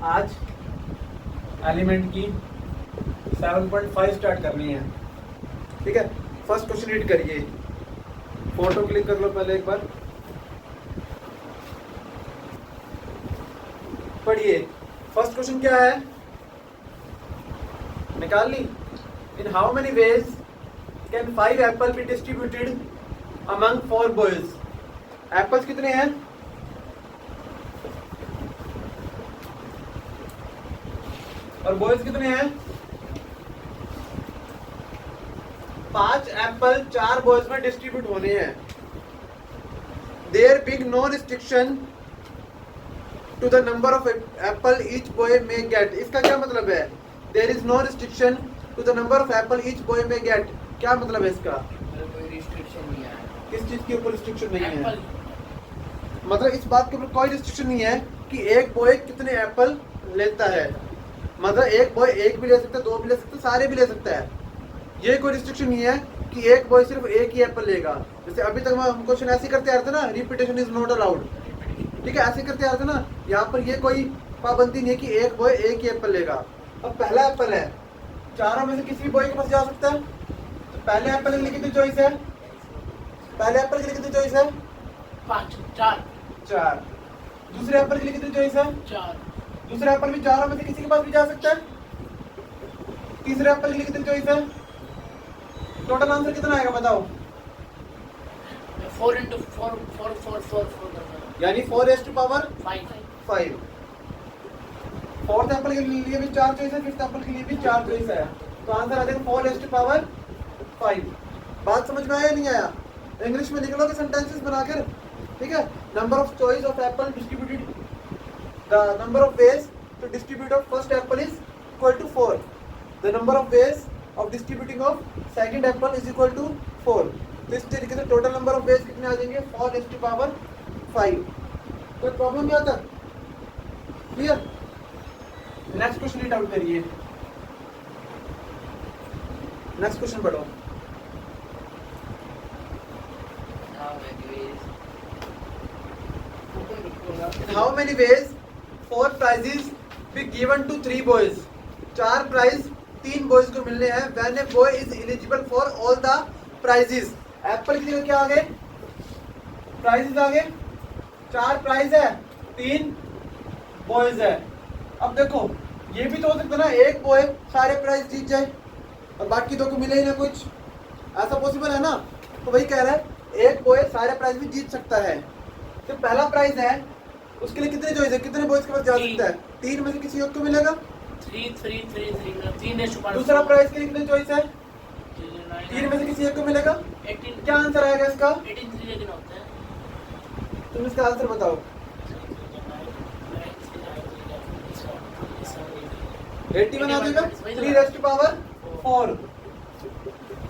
आज एलिमेंट की 7.5 स्टार्ट करनी है। ठीक है, फर्स्ट क्वेश्चन रीड करिए, फोटो क्लिक कर लो पहले एक बार, पढ़िए। फर्स्ट क्वेश्चन क्या है, निकाल ली। In how many ways can 5 apple be distributed among 4 boys? Apples कितने हैं? और बॉयज कितने हैं? 5 एप्पल 4 बॉयज में डिस्ट्रीब्यूट होने हैं। There big no restriction to the number of apple each boy may get. इसका क्या मतलब है? There is no restriction to the number of apple each boy may get, क्या मतलब है इसका? कोई रिस्ट्रिक्शन नहीं है। किस चीज के ऊपर रिस्ट्रिक्शन नहीं है? एप्पल। मतलब इस बात के ऊपर कोई रिस्ट्रिक्शन नहीं है कि एक बॉय कितने एप्पल लेता है। मतलब एक बॉय एक भी ले सकता है, 2 भी ले सकता है, सारे भी ले सकता है। ये कोई रिस्ट्रिक्शन नहीं है कि एक बॉय सिर्फ एक ही एप्पल लेगा। जैसे अभी तक हम क्वेश्चन ऐसे करते आ रहे थे ना, रिपीटेशन इज नॉट अलाउड। ठीक है, ऐसे करते आ रहे थे ना, यहाँ पर ये कोई पाबंदी नहीं है कि एक बॉय एक ही एप्पल लेगा। अब पहला एप्पल है, चारों में से किसी भी बॉय के पास जा सकता है। तो पहले एप्पल के लिए कितनी चॉइस है? पहले एप्पल के लिए कितनी चॉइस है? 5 4 4। दूसरे एप्पल के लिए कितनी चॉइस है? 4 दूसरा एप्पल भी चारों में से किसी के पास भी जा सकता है। तीसरे एप्पल के लिए कितनी चॉइस है? टोटल आंसर कितना आएगा बताओ? 4 into 4 4 4 4 4 यानी 4⁵ 5 5। फोर्थ एप्पल के लिए भी 4 चॉइस है, फिफ्थ एप्पल के लिए भी 4 चॉइस है। तो आंसर आ जाएगा 4⁵5। बात समझ में आया या नहीं आया? इंग्लिश में लिख लो कि सेंटेंसेस बनाकर। ठीक है, number of choice of apple distributed, the number of ways to distribute of first apple is equal to 4। The number of ways of distributing of second apple is equal to 4। तो इस तरीके से total number of veg कितने आ जाएंगे? 4⁵5। कोई problem नहीं आता? Clear? Next question read out करिए, नेक्स्ट क्वेश्चन पढ़ो। How many ways 4 prizes be given to 3 boys? 4 prize 3 boys को मिलने हैं। When a boy is eligible for all the prizes. Apple के लिए क्या आ गए? प्राइजेस आ गए। 4 प्राइज है, 3 बॉयज है। अब देखो, ये भी तो हो सकता है ना, एक बॉय सारे प्राइज जीत जाए और बाकी 2 को मिले ही ना कुछ। ऐसा पॉसिबल है ना? तो वही कह रहा है एक बॉय सारे प्राइज भी जीत सकता है। तो पहला प्राइज है, उसके लिए कितने चॉइस है? कितने बॉयज के पास जा सकता है? 3 में से किसी एक को मिलेगा। 3 3 3 3 3 दूसरा प्राइज के लिए कितने चॉइस है? 3 में से किसी एक को मिलेगा। 18 क्या आंसर आएगा इसका? 18 3 लेकिन होता है। तुम इसका आंसर बताओ। 81 आ जाएगा। 3⁴4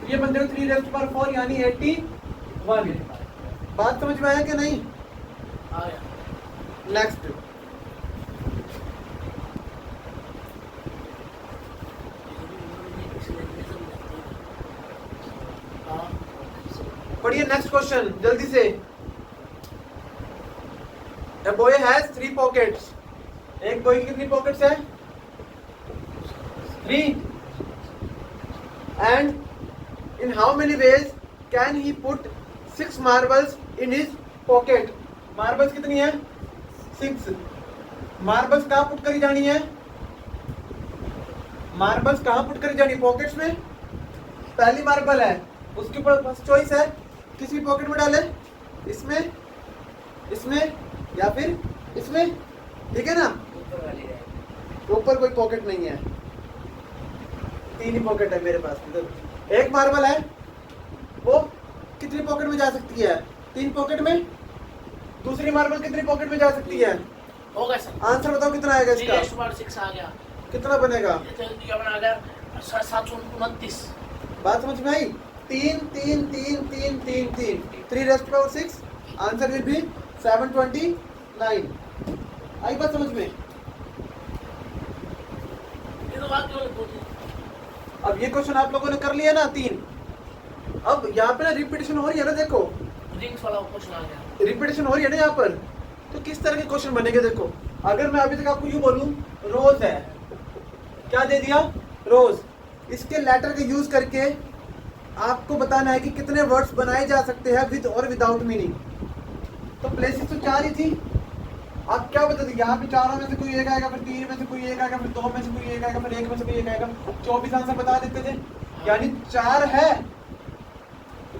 ये बन जाएगा 3⁴4 यानी 81। बात समझ में आया कि नहीं? आ गया। नेक्स्ट, पढ़िए नेक्स्ट क्वेश्चन जल्दी से। A boy has 3 pockets. एक बॉय की कितनी पॉकेट्स है? 3. And in how many ways can he put 6 marbles in his pocket? Marbles कितनी है? 6। मार्बल्स कहाँ पुट करी जानी है? मार्बल्स कहाँ पुट करी जानी? पॉकेट्स में। पहली मार्बल है, उसके ऊपर बस चॉइस है, किसी भी पॉकेट में डाले, इसमें, इसमें या फिर इसमें। ठीक है ना? ऊपर कोई पॉकेट नहीं है, 3 ही पॉकेट है मेरे पास। तो एक मार्बल है, वो कितनी पॉकेट में जा सकती है? 3 पॉकेट में। दूसरी मार्बल कितनी पॉकेट में जा सकती है? हो गया सर। आंसर बताओ कितना आएगा इसका? 3⁵6 आ गया। कितना बनेगा? ये बना गया 729। बात समझ में आई? 3 3 3 3 3 3 3⁵6। Answer will be 729। आई बात समझ में? ये तो बात क्यों पूछी? अब ये क्वेश्चन आप लोगों ने कर लिया ना 3। अब यहाँ पे ना रिपीटेशन हो रही है ना, देखो रिंग्स वाला क्वेश्चन आ गया। रिपीटेशन हो रही है ना यहाँ पर। तो किस तरह के क्वेश्चन बनेंगे देखो। अगर मैं अभी तक आपको यूं बोलूं रोज है, क्या दे दिया, रोज, इसके लेटर का यूज करके आपको बताना है कि कितने वर्ड्स बनाए जा सकते हैं विद और विदाउट मीनिंग। तो प्लेसेस तो 4 ही थी, आप क्या बता दें, यहाँ पे चारों में से कोई एक आएगा, फिर 3 में से कोई एक आएगा, फिर 2 में से कोई एक आएगा, फिर 1 में से कोई एक आएगा, 24 आंसर बता देते थे। यानी 4 है,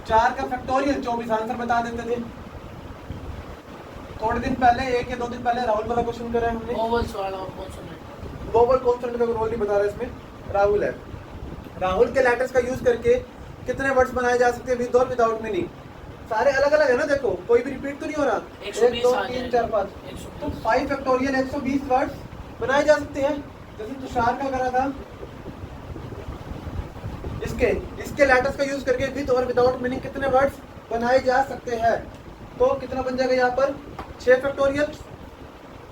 4 का फैक्टोरियल 24 आंसर बता देते थे। थोड़े दिन पहले, 1 या 2 दिन पहले राहुल वाला क्वेश्चन करा है हमने, वोवल्स वाला और कॉन्सोनेंट। वोवल कॉन्सोनेंट का रोल नहीं बता रहा इसमें, राहुल है। राहुल के लेटर्स का यूज करके कितने वर्ड्स बनाए जा सकते हैं विद और विदाउट मीनिंग। सारे अलग अलग है ना, देखो कोई भी रिपीट तो नहीं हो रहा। 1 2 3 4 5, तो 5 फैक्टोरियल 120 वर्ड्स बनाए जा सकते हैं। जैसे तुषार का करा था, इसके लेटर्स का यूज करके विद और विदाउट मीनिंग कितने वर्ड्स बनाए जा सकते हैं। तो कितना बन जाएगा यहाँ पर 6 फैक्टोरियल,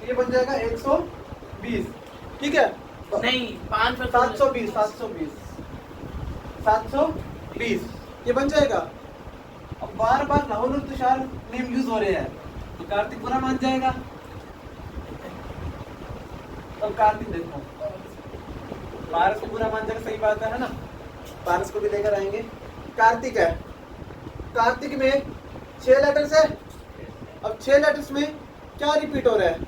ये बन जाएगा 120, ठीक है, नहीं 5 720 720 ये बन जाएगा। अब बार बार राहुल और तुषार नेम यूज हो रहे हैं तो कार्तिक बुरा मान जाएगा। अब कार्तिक देखो, पारस को बुरा मान जाएगा, सही बात है ना, पारस को भी लेकर आएंगे। कार्तिक है, कार्तिक में 6 लेटर्स है। अब 6 लेटर्स में क्या रिपीट हो रहा है,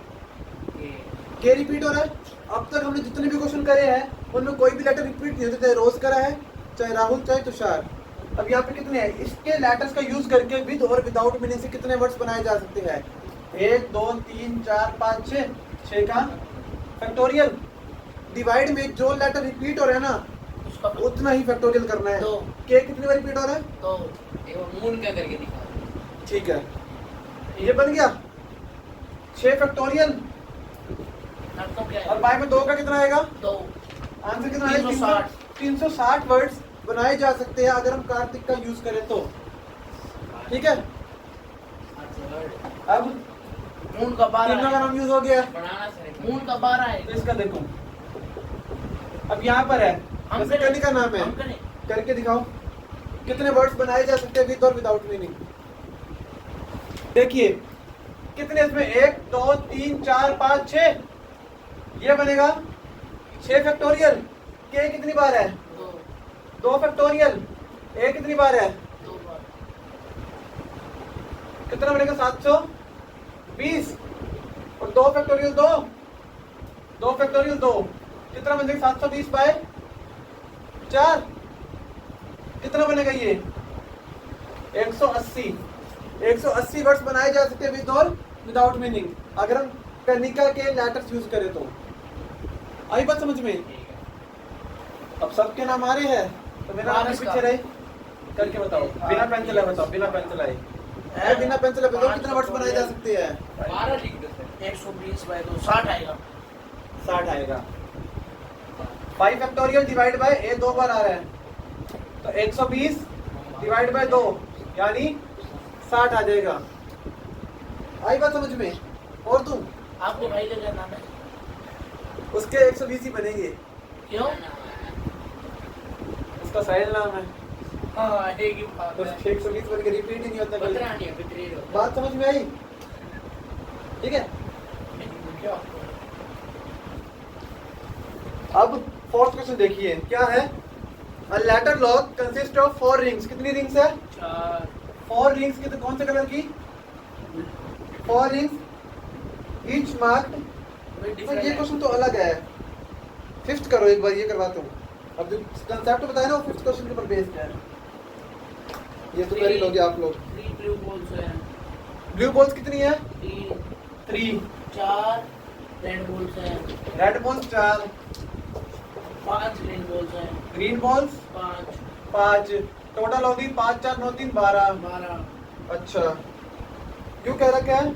के रिपीट हो रहा है। अब तक हमने जितने भी क्वेश्चन करे हैं उनमें कोई भी लेटर रिपीट नहीं होते, चाहे रोज करा है, चाहे राहुल, चाहे तुषार। अब यहाँ पे कितने हैं, इसके लेटर्स का यूज करके विद और विदाउट मीनिंग से कितने वर्ड्स बनाए जा सकते हैं। 1 2 3 4 5 6 का फैक्टोरियल। डिवाइड में जो लेटर रिपीट हो रहे हैं ना उतना ही फैक्टोरियल करना है। के कितनी बार रिपीट हो रहा है, तो मून क्या करके दिखा, ठीक है, ये बन गया 6 फैक्टोरियल। तो क्या और बाय में 2 का कितना आएगा, 2 आंसर कितना आएगा, 360 360 वर्ड्स बनाए जा सकते हैं अगर हम कार्तिक का यूज करें तो, ठीक है। अब मून का 12 तीनों का नाम यूज हो गया, बनाना सर मून का 12 है। तो इसका देखो, अब यहाँ पर है, हम जैसे कनी का नाम है, हम करें करके दिखाओ कितने वर्ड्स बनाए जा सकते हैं विद और विदाउट मीनिंग। देखिए कितने इसमें, 1 2 3 4 5 6, ये बनेगा 6 फैक्टोरियल। के कितनी बार है, 2 फैक्टोरियल। ए कितनी बार है, 2 बार। कितना बनेगा 720, और 2 फैक्टोरियल 2 फैक्टोरियल 2, कितना बनेगा 720 बाय 4, कितना बनेगा ये 180 वर्ड्स बनाए जा सकते हैं विद और विदाउट मीनिंग अगर हम कनिका के लेटर्स यूज करें तो। आई बात समझ में। अब सबके नाम आ रहे हैं तो मेरा नाम पीछे रहे, करके बताओ, बिना पेन चलाए बताओ, बिना पेन चलाए, बिना पेन चलाए बताओ कितने वर्ड्स बनाए जा सकते हैं। 12 लिख दो सर, 120 बाय 2 60 आएगा, 60 आएगा। 5 फैक्टोरियल डिवाइड बाय ए 2 बार आ रहा है तो 120 डिवाइड बाय 2 यानी 60 आ जाएगा। आई बात समझ में। और तुम, आपके भाई का क्या नाम है, उसके 120 ही बनेंगे, क्यों? उसका साहिल नाम है, हाँ एक ही बात तो है, 120 बन के रिपीट ही नहीं होता कभी। पतरा नहीं है, पितरी हो बात समझ में आई, ठीक है। क्या? अब 4th क्वेश्चन देखिए क्या है। A letter lock consist of 4 rings. कितनी रिंग्स है, 4 4 रिंग्स की, तो कौन से कलर की, 4 रिंग्स ईच मार्क्ड। तो ये क्वेश्चन तो अलग है, 5th करो एक बार, ये करवाता हूँ। अब जो कंसेप्ट बताया ना वो 5th क्वेश्चन के ऊपर बेस्ड है, ये तो कर ही लोगे आप लोग। 3 ब्लू बॉल्स हैं, ब्लू बॉल्स कितनी है, 3 4 रेड बॉल्स हैं, रेड बॉल्स 4, 5 ग्रीन बॉल्स हैं, ग्रीन बॉल्स 5, टोटल होगी 5 4 9 3 12। 12। अच्छा, क्यों कह रखा है,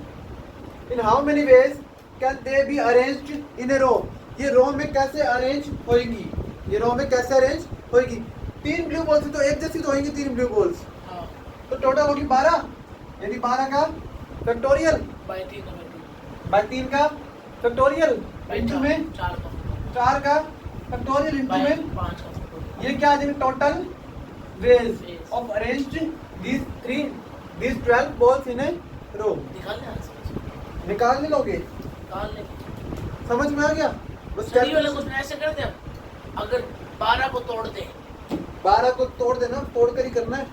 in how many ways can they be arranged in a row. ये रो में कैसे अरेंज होएगी, ये रो में कैसे अरेंज होएगी। 3 ब्लू बॉल्स तो एक जैसी तो होंगी, 3 ब्लू बॉल्स, हाँ तो टोटल होगी 12, यानी 12 का फैक्टोरियल बाय 3 बाय 3 का फैक्टोरियल इंटू में 4 का 4 का फैक्टोरियल इंटू बाय में 5 का। ये क्या आ जाएगा, total ways of arranged these 12 balls in a row। निकाल ले आंसर, निकाल नहीं लोगे, निकाल ले। समझ में आ गया? बस सही वाला क्वेश्चन ऐसे करते हैं अगर 12 को तोड़ दे 12 को तोड़ देना, तोड़ कर ही करना है।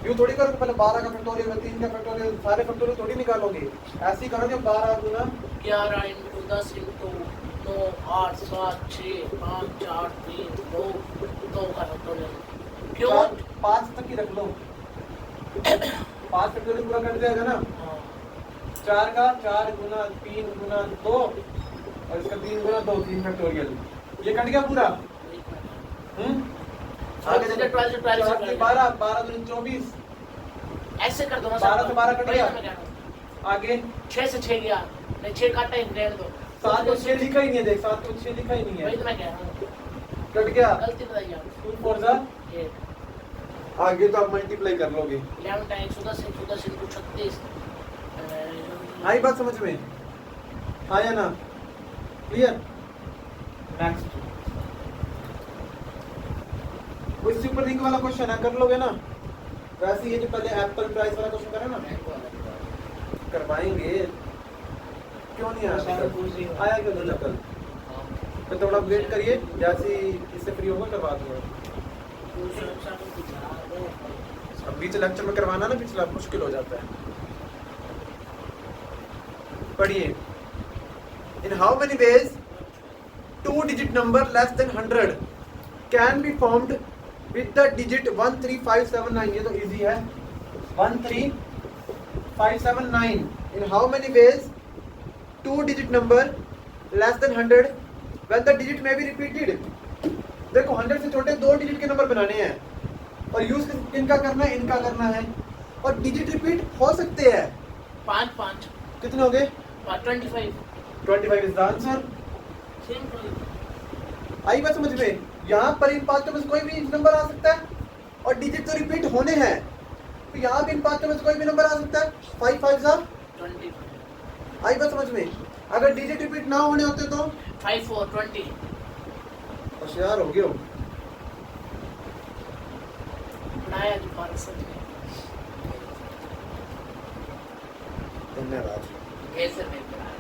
यूं थोड़ी करो कि पहले 12 का फैक्टोरियल 3 का फैक्टोरियल सारे फैक्टोरियल थोड़ी निकालोगे। ऐसे ही करोगे 12 गुना 11 इंटू 10 इंटू 9 8 7 6 5 4 3 2 का फैक्टोरियल क्यों 5 तक ही रख लो। 5 फैक्टोरियल पूरा कर जाएगा ना। हाँ, 4 का 4 गुना 3 गुना 2 और इसका 3 गुना 2 3 फैक्टोरियल। ये कट गया पूरा। आगे आगे 12 से 12 से 12 12 दूनी 24। ऐसे कर दो ना 12 से 12 कट वही गया। तो मैं कह रहा हूँ। आगे 6 से 6 गया नहीं 6 काटा ही रहने दो 7 को 6 लिखा ही नहीं है। देख 7 को 6 लिखा ही नहीं वही है। तो मैं कह रहा हूँ कट गया। गलती बताइए आप 2 4 जा। ये आगे तो आप मल्टीप्लाई कर लोगे। 11 टाइम्स 110 इंटू 36 आई बात समझ में? हाँ या ना? क्लियर? नेक्स्ट वो सुपर रिंग वाला क्वेश्चन है, कर लोगे ना? वैसे ये जो पहले एप्पल प्राइस वाला क्वेश्चन करा ना, करवाएंगे। क्यों नहीं आया? आया क्यों नहीं कल? तो थोड़ा वेट करिए, जैसे ही इससे फ्री होगा करवा दूंगा। अब बीच लेक्चर में करवाना ना पिछला मुश्किल हो जाता है। पढ़िए। इन how many veg 2 digit number less than 100 can be formed with the digit 13579। ये तो इजी है। 13579। In how many ways 2 digit number less than 100 when the digit may be repeated। देखो 100 से छोटे 2 डिजिट के नंबर बनाने हैं और यूज किनका करना है? इनका करना है। और डिजिट रिपीट हो सकते हैं। 5 5 कितने हो गए? 25 25 is the answer. Simple I बात समझ में? यहाँ पर इन पांचों में से कोई भी नंबर आ सकता है और डिजिट तो रिपीट होने हैं, तो यहाँ भी इन पांचों में से कोई भी नंबर आ सकता है। 5 5 जा। 20 आई बात समझ में? अगर डिजिट रिपीट ना होने होते तो 5 4 20 होशियार हो गए हो। बनाया दोबारा सच में धन्यवाद। कैसे नहीं बनाया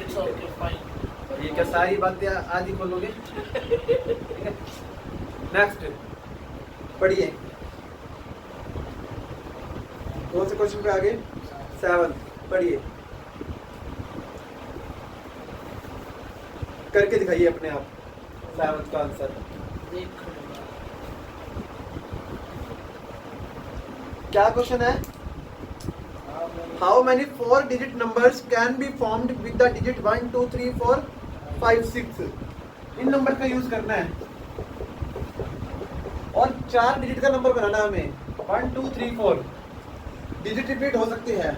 इट्स ओके फाइन ये क्या सारी बातें आज ही खोलोगे? नेक्स्ट पढ़िए। कौन से क्वेश्चन पे आगे? 7 पढ़िए। करके दिखाइए अपने आप 7 का आंसर। देख क्या क्वेश्चन है? How many 4 digit numbers can be formed with the digit 1 2 3 4 5 6। In number का यूज करना है और 4 डिजिट का नंबर बनाना है हमें। 1 2 3 4 डिजिट रिपीट हो सकती है।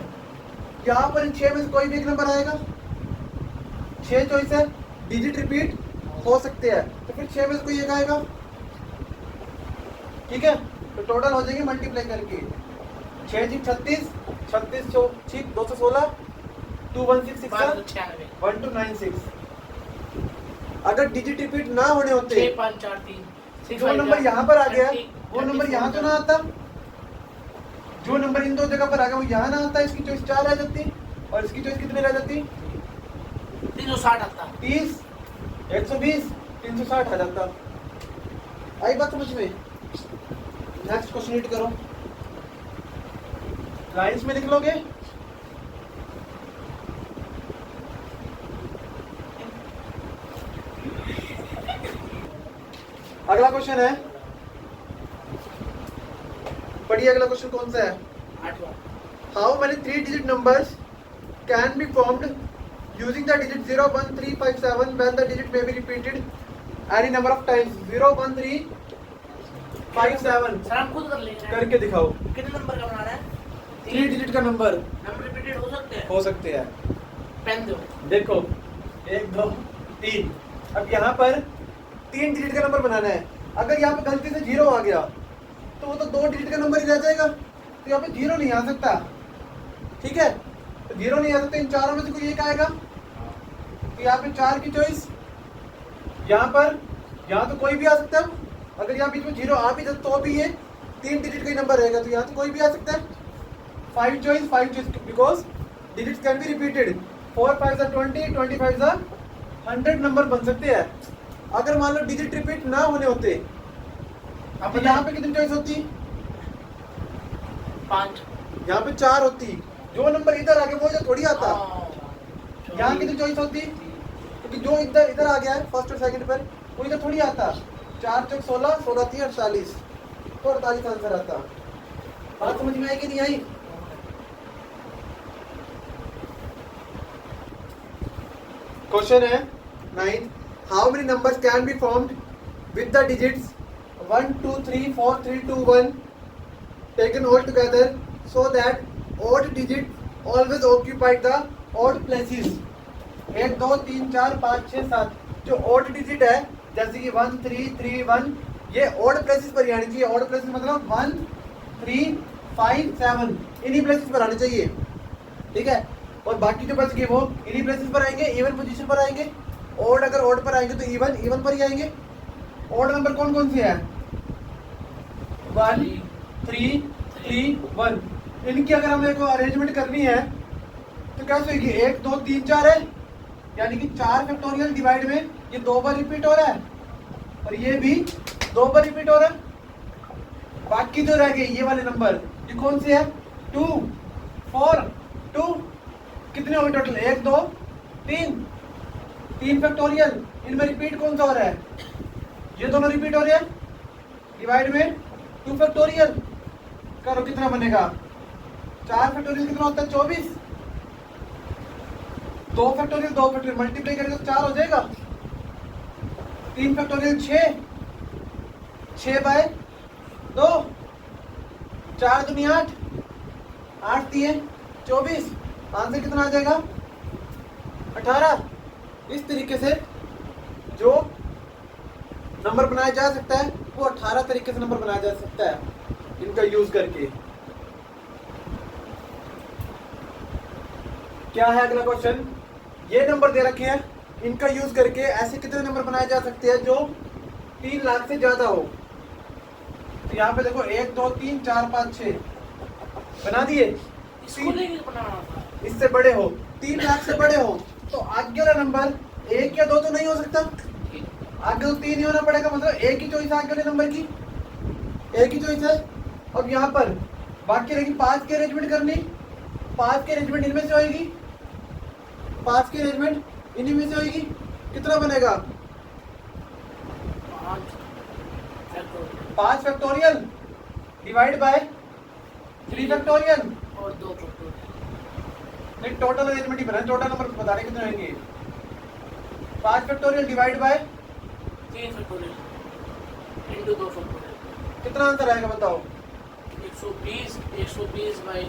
यहाँ पर इन 6 में से कोई भी एक नंबर आएगा। 6 चॉइस है, डिजिट रिपीट हो सकते हैं, तो फिर 6 में से कोई एक आएगा। ठीक है, तो टोटल हो जाएंगे मल्टीप्लाई करके 6 जी 36 36 216 2166 1296 1296। अगर डिजिट रिपीट ना होने होते 6 5 4 3 जो नंबर यहाँ पर आ गया वो नंबर यहाँ तो ना आता। जो नंबर इन दो जगह पर आ गया वो यहाँ ना आता। इसकी चॉइस 4 आ जाती और इसकी चॉइस कितनी रह जाती? 360 आता 30 120 360 आ जाता। आई बात समझ में? नेक्स्ट क्वेश्चन रीड करो। लाइंस में लिख लोगे। अगला क्वेश्चन है, पढ़िए अगला क्वेश्चन कौन सा है? 8वां how many 3 digit numbers can be formed using the digit 0 1 3 5 7 when the digit may be repeated any number of times। 0 1 3 5 7 sir हम खुद कर लेंगे करके दिखाओ। कितने नंबर का बनाना है? 3 डिजिट का नंबर नंबर रिपीटेड हो सकते हैं। हो सकते हैं। पेन दो देखो 1 2 3। अब यहाँ पर 3 डिजिट का नंबर बनाना है। अगर यहाँ पे गलती से 0 आ गया तो वो तो 2 डिजिट का नंबर ही रह जाएगा, तो यहाँ पे 0 नहीं आ सकता। ठीक है, तो 0 नहीं आ सकता। इन चारों में से कोई एक आएगा, तो यहाँ पे 4 की चॉइस। यहाँ तो कोई भी आ सकता है। अगर यहाँ बीच में 0 आ भी जाए तो भी ये 3 डिजिट का ही नंबर रहेगा, तो यहाँ तो कोई भी आ सकता है। 5 choice because digits can be repeated. 4 5 20, 25 100 number बन सकते हैं। अगर मान लो डिजिट रिपीट ना होने होते तो यहाँ पे कितनी चॉइस होती? 5। यहाँ पे 4 होती। जो नंबर इधर आ गया वो इधर थोड़ी आता। हाँ। यहाँ कितनी चॉइस होती? क्योंकि जो इधर इधर आ गया है फर्स्ट और सेकंड पर, वो इधर थोड़ी आता। 4 चौक 16, 16 3 48, तो 48 आंसर आता। बात समझ में आई कि नहीं आई? क्वेश्चन है 9, how many numbers can be formed with the digits 1 2 3 4 3 2 1 taken all together so that odd digit always occupied the odd places। 1 2 3 4 5 6 7 जो odd digit है जैसे कि 1 3 3 1, ये odd places पर ही आनी चाहिए। odd places मतलब 1 3 5 7 इन्हीं places पर आने चाहिए, ठीक है। और बाकी जो बच गए वो इन्हीं places पर आएंगे, even पोजीशन पर आएंगे। odd अगर odd पर आएंगे तो even पर ही आएंगे। odd नंबर कौन कौन से हैं? 1 3 3 1। इनकी अगर हमें को अरेंजमेंट करनी है तो कैसे होगी? 1 2 3 4 है, यानी कि 4 फैक्टोरियल डिवाइड में ये 2 बार रिपीट हो रहा है और ये भी 2 बार रिपीट हो रहा है। बाकी जो रह गए ये वाले नंबर, ये कौन से है? 2 4 2, कितने हो गए टोटल? 1 2 3 फैक्टोरियल। इनमें रिपीट कौन सा हो रहा है? ये दोनों रिपीट हो रहे हैं, डिवाइड में 2 फैक्टोरियल करो, कितना बनेगा? 4 फैक्टोरियल कितना होता है? 24। 2 फैक्टोरियल मल्टीप्लाई करेंगे तो 4 हो जाएगा। 3 फैक्टोरियल 6 बाय 2, 4 दूनी 8, 8 दिए 24, आंसर कितना आ जाएगा? 18। इस तरीके से जो नंबर बनाया जा सकता है वो 18 तरीके से नंबर बनाया जा सकता है इनका यूज करके। क्या है अगला क्वेश्चन? ये नंबर दे रखे हैं, इनका यूज करके ऐसे कितने नंबर बनाए जा सकते हैं जो 3 लाख से ज्यादा हो? तो यहाँ पे देखो 1 2 3 4 5 6 बना दिए। इसको लेके बनाना था। इससे बड़े हो, 3 लाख से बड़े हो, तो आगे वाला नंबर 1 या 2 तो नहीं हो सकता। आगे तो 3 ही होना पड़ेगा, मतलब एक ही चॉइस आगे वाले नंबर की, एक ही चॉइस है। अब यहाँ पर बाकी रहेगी 5 की अरेंजमेंट करनी। 5 की अरेंजमेंट इनमें से होगी, 5 की अरेंजमेंट इन्हीं में से होगी। कितना बनेगा? 5 फैक्टोरियल डिवाइड बाय 3 फैक्टोरियल और 2 फैक्टोरियल। नहीं, टोटल अरेंजमेंट ही बना, टोटल नंबर बता रहे कितने होंगे। 5 factorial divide by 3 factorial into 2 factorial. कितना आंसर आएगा बताओ? 120 बाई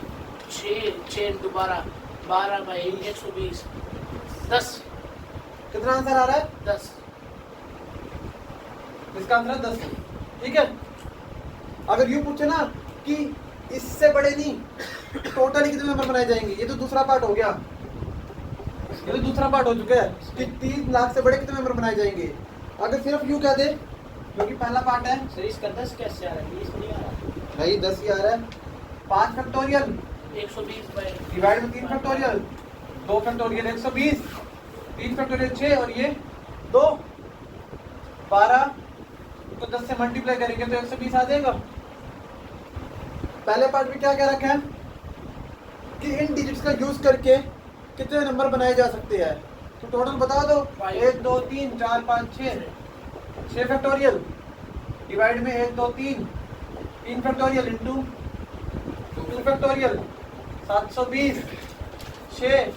6 इंटू 12, 12 बाई 120, 10। कितना आंसर आ रहा है? 10। इसका आंसर है 10। ठीक है। अगर यूं पूछे ना कि इससे बड़े नहीं, टोटली कितने नंबर बनाए जाएंगे, ये तो दूसरा पार्ट हो गया, ये तो दूसरा पार्ट हो चुका है कि 3 लाख से बड़े कितने नंबर बनाए जाएंगे। अगर सिर्फ यूं कह दे, क्योंकि पहला पार्ट है, सर इसका 10 कैसे आ रहा है? 20 नहीं आ रहा। नहीं 10 ही आ रहा है। 5 फैक्टोरियल 120 बाई डिवाइड में 3 फैक्टोरियल, 2 फैक्टोरियल 120, 3 फैक्टोरियल 6 और ये 2 12, तो 10 से मल्टीप्लाई करेंगे तो 120 आ जाएगा। पहले पार्ट में क्या कह रखा है कि इन डिजिट्स का यूज करके कितने नंबर बनाए जा सकते हैं, तो टोटल बता दो। 1 2 3 4 5 6 फैक्टोरियल डिवाइड में 1 2 3 फैक्टोरियल इंटू 2 फैक्टोरियल 720, 6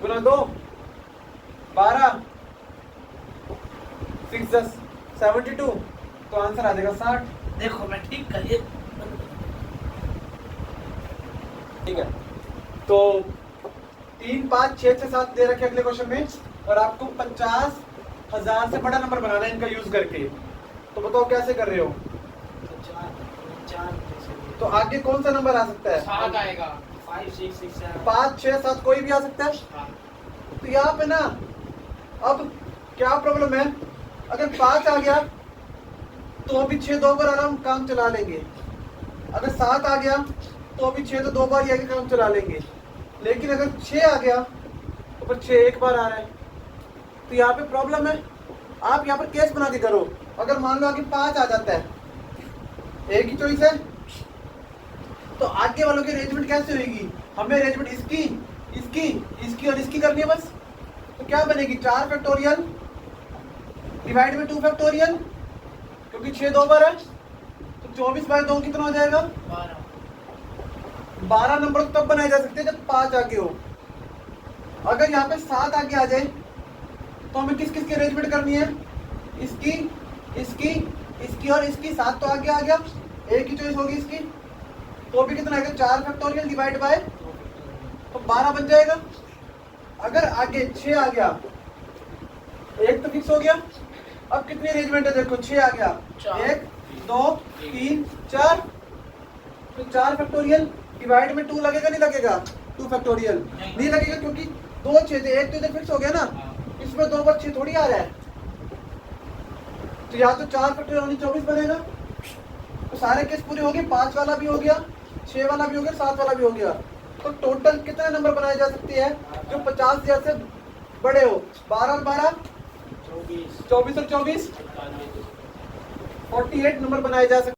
गुना 2 12, 6 10 72, तो आंसर आ जाएगा 60। देखो मैं ठीक करिए। ठीक है, तो 3 5 6 6 7 दे रखे अगले क्वेश्चन में, और आपको 50,000 से बड़ा नंबर बनाना है इनका यूज करके। तो बताओ कैसे कर रहे हो? तो आगे कौन सा नंबर आ सकता है? 7 आएगा। 5 6 6 7 5 6 7 कोई भी आ सकता है। हाँ। तो यहाँ पे ना अब क्या प्रॉब्लम है, अगर 5 आ गया तो अभी 6 2 बार आराम काम चला लेंगे। अगर 7 आ गया तो अभी 6 तो 2 बार ही आगे काम चला लेंगे। लेकिन अगर 6 आ गया तो तो फिर 6 एक बार आ रहा है, तो यहाँ पे प्रॉब्लम है। आप यहाँ पर केस बना के करो। अगर मान लो आगे 5 आ जाता है, एक ही चॉइस है, तो आगे वालों की अरेंजमेंट कैसे होगी? हमें अरेंजमेंट इसकी इसकी इसकी और इसकी करनी है बस। तो क्या बनेगी? 4 फैक्टोरियल डिवाइड में 2 फैक्टोरियल, क्योंकि 6 दो बार है, तो 24/2 कितना हो जाएगा? 12 नंबर तब बनाए जा सकते हैं जब 5 आगे हो। अगर यहाँ पे 7 आगे आ जाए तो हमें किस किस की अरेंजमेंट करनी है? इसकी इसकी इसकी और इसकी। 7 तो आगे आ गया, एक ही चॉइस होगी इसकी, तो भी कितना आएगा? 4 फैक्टोरियल डिवाइड बाय, तो 12 बन जाएगा। अगर आगे 6 आ गया, एक तो फिक्स हो गया। अब कितनी अरेंजमेंट है? देखो 6 आ गया, 1 2 3 4, तो 4 फैक्टोरियल डिवाइड में 2 लगेगा नहीं लगेगा? 2 फैक्टोरियल नहीं लगेगा, क्योंकि 2 6 थे, एक तो इधर फिक्स हो गया ना, इसमें 2 बार 6 थोड़ी आ रहा है। तो या तो 4 फैक्टोरियल 24 बनेगा। तो सारे केस पूरे हो गए, 5 वाला भी हो गया, 6 वाला भी हो गया, 7 वाला भी हो गया। तो टोटल कितने नंबर बनाए जा सकते हैं जो 50,000 से बड़े हो? 12 और 12 24 और 24 48 नंबर बनाए जा सकते हैं।